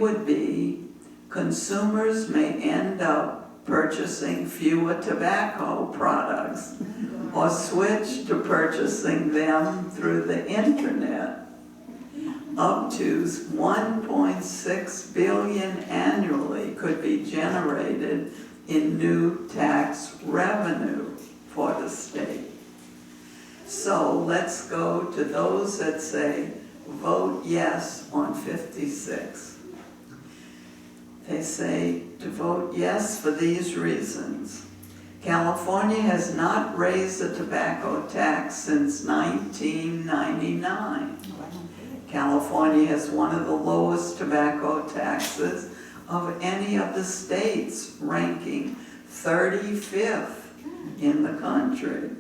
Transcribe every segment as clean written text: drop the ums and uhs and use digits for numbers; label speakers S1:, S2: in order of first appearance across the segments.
S1: would be, consumers may end up purchasing fewer tobacco products or switch to purchasing them through the internet. Up to $1.6 billion annually could be generated in new tax revenue for the state. So let's go to those that say vote yes on 56. They say to vote yes for these reasons. California has not raised the tobacco tax since 1999. California has one of the lowest tobacco taxes of any of the states, ranking 35th in the country.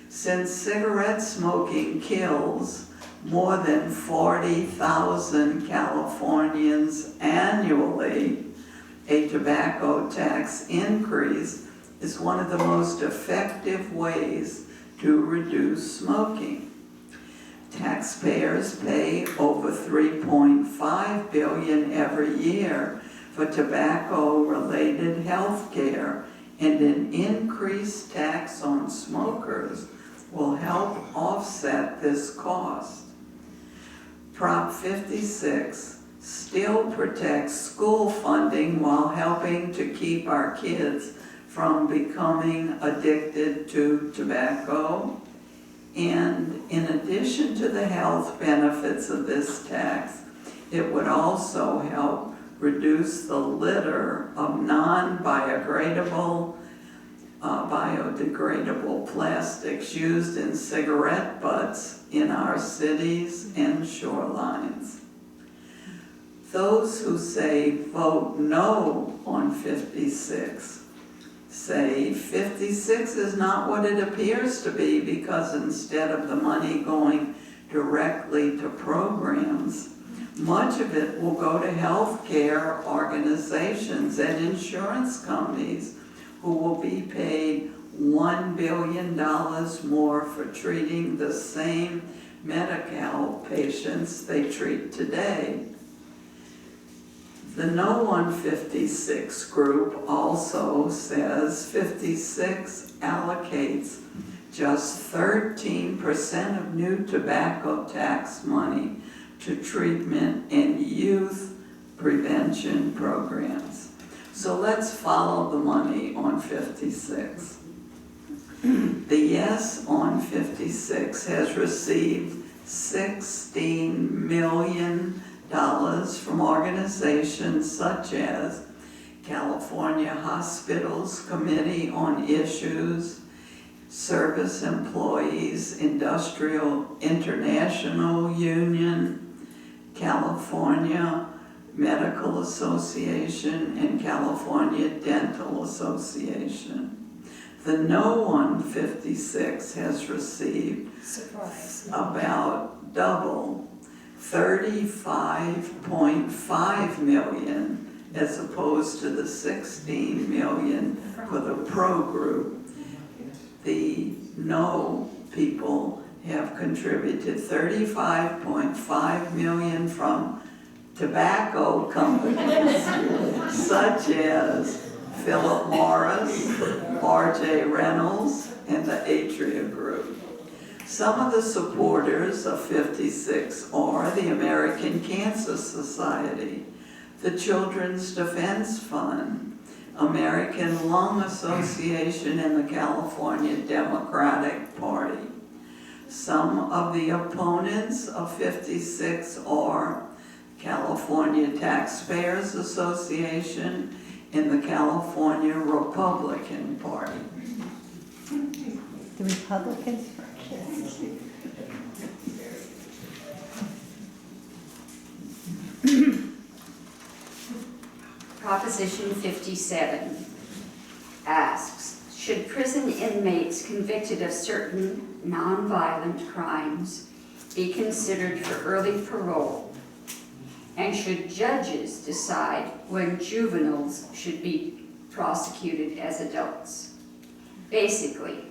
S1: Since cigarette smoking kills more than 40,000 Californians annually, a tobacco tax increase is one of the most effective ways to reduce smoking. Taxpayers pay over $3.5 billion every year for tobacco-related health care, and an increased tax on smokers will help offset this cost. Prop 56 still protects school funding while helping to keep our kids from becoming addicted to tobacco. And in addition to the health benefits of this tax, it would also help reduce the litter of non-biodegradable biodegradable plastics used in cigarette butts in our cities and shorelines. Those who say vote no on 56 say 56 is not what it appears to be, because instead of the money going directly to programs, much of it will go to healthcare organizations and insurance companies who will be paid $1 billion more for treating the same Medi-Cal patients they treat today. The No on 56 group also says 56 allocates just 13% of new tobacco tax money to treatment and youth prevention programs. So let's follow the money on 56. The yes on 56 has received $16 million from organizations such as California Hospitals Committee on Issues, Service Employees Industrial International Union, California Medical Association, and California Dental Association. The No on 56 has received about double, $35.5 million, as opposed to the $16 million for the pro group. The No people have contributed $35.5 million from tobacco companies such as Philip Morris, R.J. Reynolds, and the Atria Group. Some of the supporters of 56 are the American Cancer Society, the Children's Defense Fund, American Lung Association, and the California Democratic Party. Some of the opponents of 56 are California Taxpayers Association and the California Republican Party.
S2: The Republicans?
S3: Proposition 57 asks, should prison inmates convicted of certain nonviolent crimes be considered for early parole? And should judges decide when juveniles should be prosecuted as adults? Basically,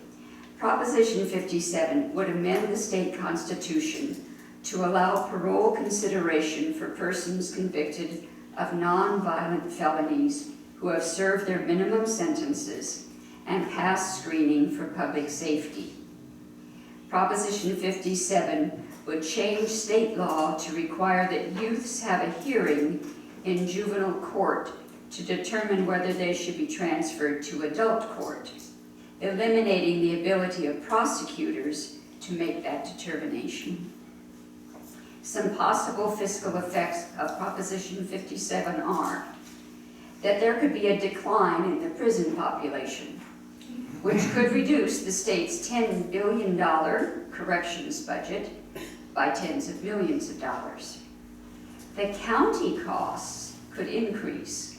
S3: Proposition 57 would amend the state constitution to allow parole consideration for persons convicted of nonviolent felonies who have served their minimum sentences and passed screening for public safety. Proposition 57 would change state law to require that youths have a hearing in juvenile court to determine whether they should be transferred to adult court, eliminating the ability of prosecutors to make that determination. Some possible fiscal effects of Proposition 57 are that there could be a decline in the prison population, which could reduce the state's $10 billion corrections budget by tens of millions of dollars. The county costs could increase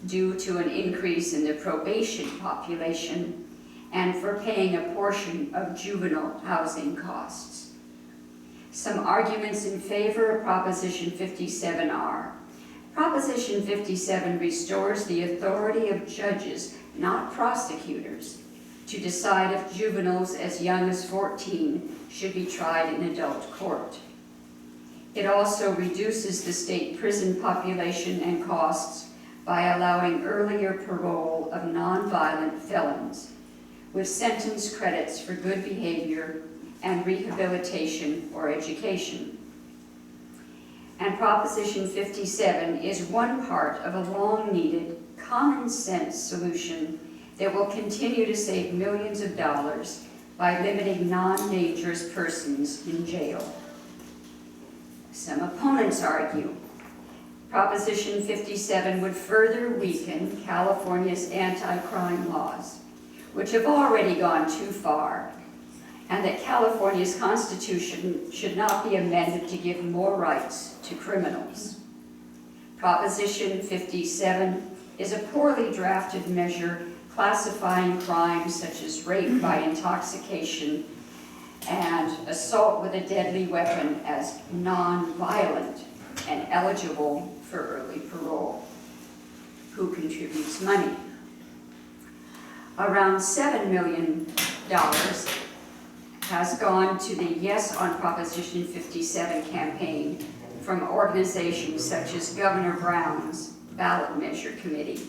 S3: due to an increase in the probation population and for paying a portion of juvenile housing costs. Some arguments in favor of Proposition 57 are: Proposition 57 restores the authority of judges, not prosecutors, to decide if juveniles as young as 14 should be tried in adult court. It also reduces the state prison population and costs by allowing earlier parole of nonviolent felons, with sentence credits for good behavior and rehabilitation or education. And Proposition 57 is one part of a long-needed, common-sense solution that will continue to save millions of dollars by limiting non-dangerous persons in jail. Some opponents argue Proposition 57 would further weaken California's anti-crime laws, which have already gone too far, and that California's Constitution should not be amended to give more rights to criminals. Proposition 57 is a poorly drafted measure classifying crimes such as rape by intoxication and assault with a deadly weapon as non-violent and eligible for early parole. Who contributes money? Around $7 million has gone to the Yes on Proposition 57 campaign from organizations such as Governor Brown's Ballot Measure Committee,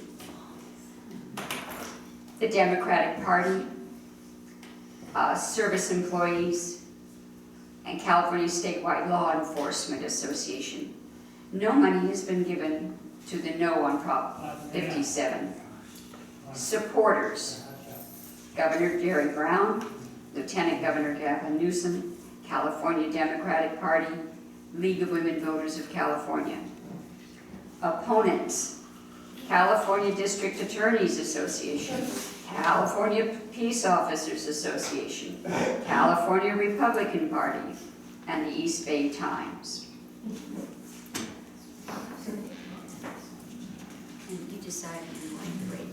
S3: the Democratic Party, service employees, and California Statewide Law Enforcement Association. No money has been given to the No on Prop 57. Supporters: Governor Jerry Brown, Lieutenant Governor Gavin Newsom, California Democratic Party, League of Women Voters of California. Opponents: California District Attorneys Association, California Peace Officers Association, California Republican Party, and the East Bay Times. And you decided you wanted to rate.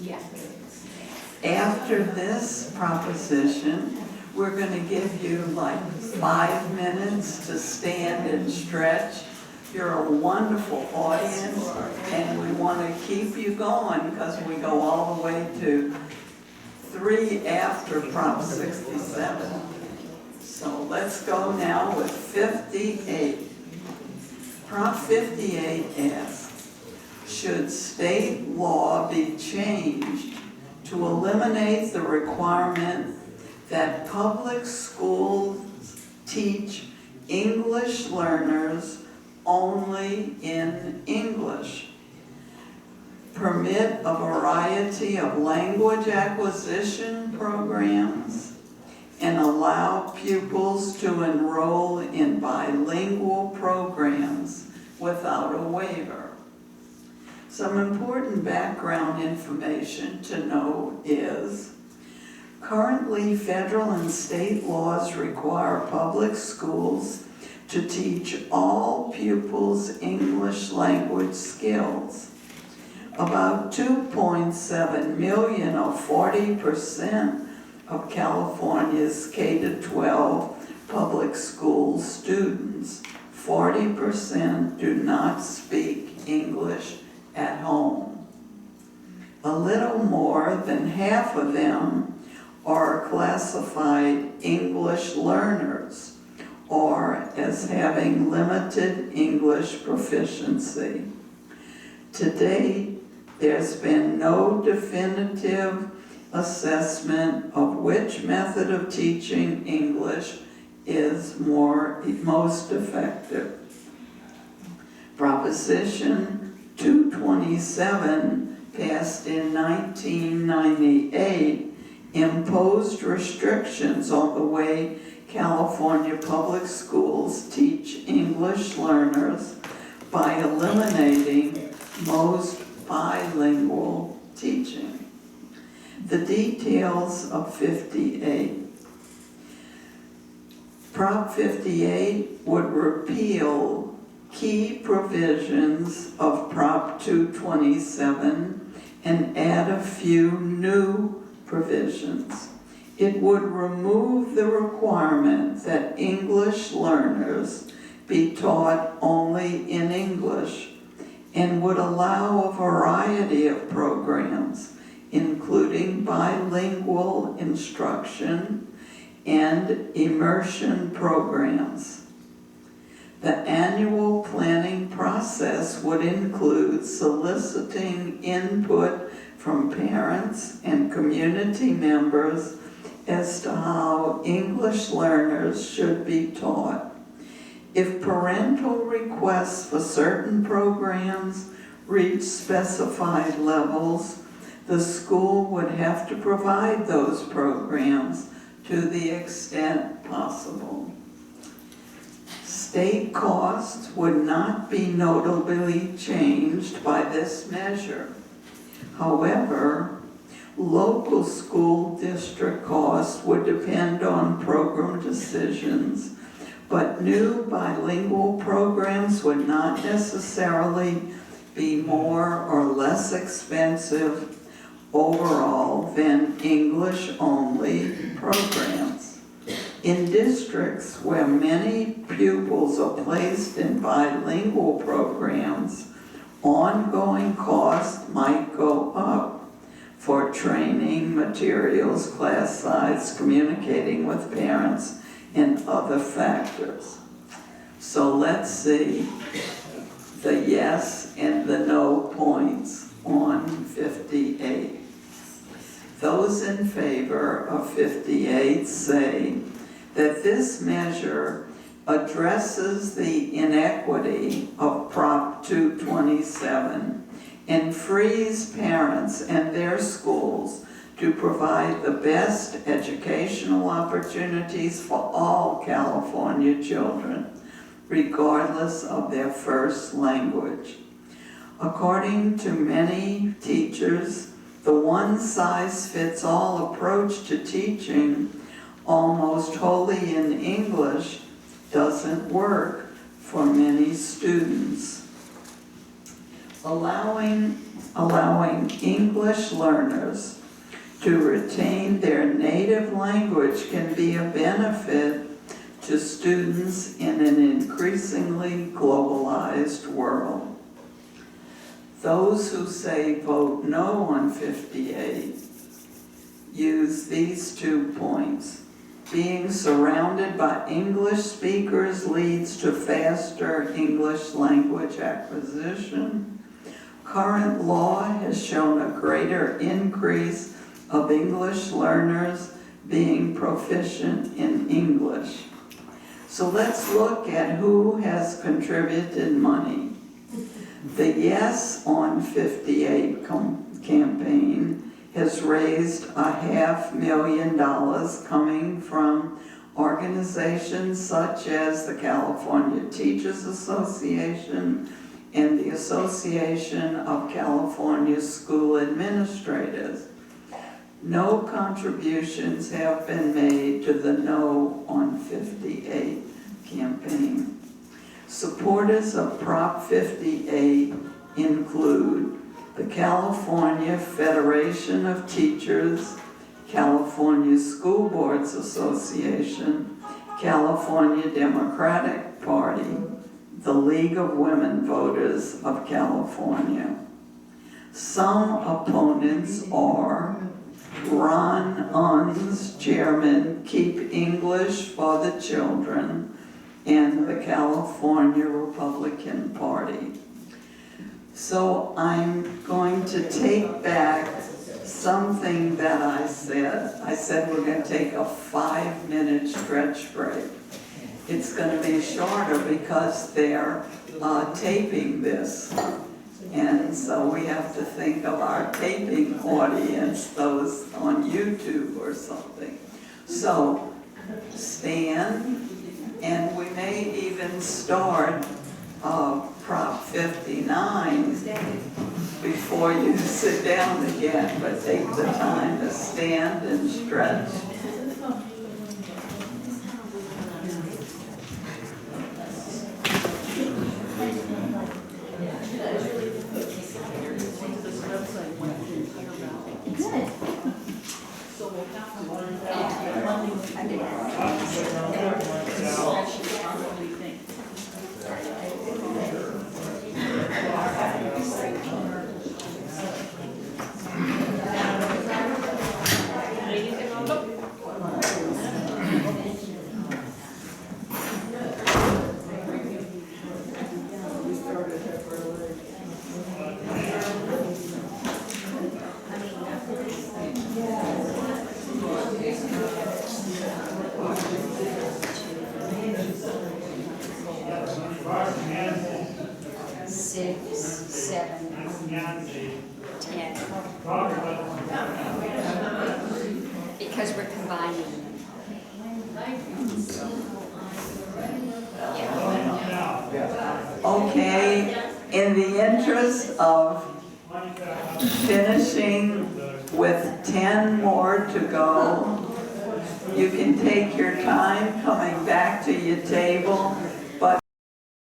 S3: Yeah.
S1: After this proposition, we're going to give you like 5 minutes to stand and stretch. You're a wonderful audience, and we want to keep you going because we go all the way to 3 after Prop 67. So let's go now with 58. Prop 58 asks, should state law be changed to eliminate the requirement that public schools teach English learners only in English, permit a variety of language acquisition programs, and allow pupils to enroll in bilingual programs without a waiver? Some important background information to know is, currently federal and state laws require public schools to teach all pupils English language skills. About 2.7 million, or 40% of California's K-12 public school students, 40% do not speak English at home. A little more than half of them are classified English learners, or as having limited English proficiency. To date, there's been no definitive assessment of which method of teaching English is most effective. Proposition 227, passed in 1998, imposed restrictions on the way California public schools teach English learners by eliminating most bilingual teaching. The details of 58. Prop 58 would repeal key provisions of Prop 227 and add a few new provisions. It would remove the requirement that English learners be taught only in English and would allow a variety of programs, including bilingual instruction and immersion programs. The annual planning process would include soliciting input from parents and community members as to how English learners should be taught. If parental requests for certain programs reach specified levels, the school would have to provide those programs to the extent possible. State costs would not be notably changed by this measure. However, local school district costs would depend on program decisions, but new bilingual programs would not necessarily be more or less expensive overall than English-only programs. In districts where many pupils are placed in bilingual programs, ongoing costs might go up for training, materials, class size, communicating with parents, and other factors. So let's see the yes and the no points on 58. Those in favor of 58 say that this measure addresses the inequity of Prop 227 and frees parents and their schools to provide the best educational opportunities for all California children, regardless of their first language. According to many teachers, the one-size-fits-all approach to teaching almost wholly in English doesn't work for many students. Allowing English learners to retain their native language can be a benefit to students in an increasingly globalized world. Those who say vote no on 58 use these 2 points. Being surrounded by English speakers leads to faster English language acquisition. Current law has shown a greater increase of English learners being proficient in English. So let's look at who has contributed money. The Yes on 58 campaign has raised $500,000 coming from organizations such as the California Teachers Association and the Association of California School Administrators. No contributions have been made to the No on 58 campaign. Supporters of Prop 58 include the California Federation of Teachers, California School Boards Association, California Democratic Party, the League of Women Voters of California. Some opponents are Ron Unn's chairman, Keep English for the Children, in the California Republican Party. So I'm going to take back something that I said. I said we're going to take a 5-minute stretch break. It's going to be shorter because they're taping this. And so we have to think of our taping audience, those on YouTube or something. So stand, and we may even start Prop 59 before you sit down again, but take the time to stand and stretch.
S3: Because we're combining them.
S1: Okay, in the interest of finishing with 10 more to go, you can take your time coming back to your table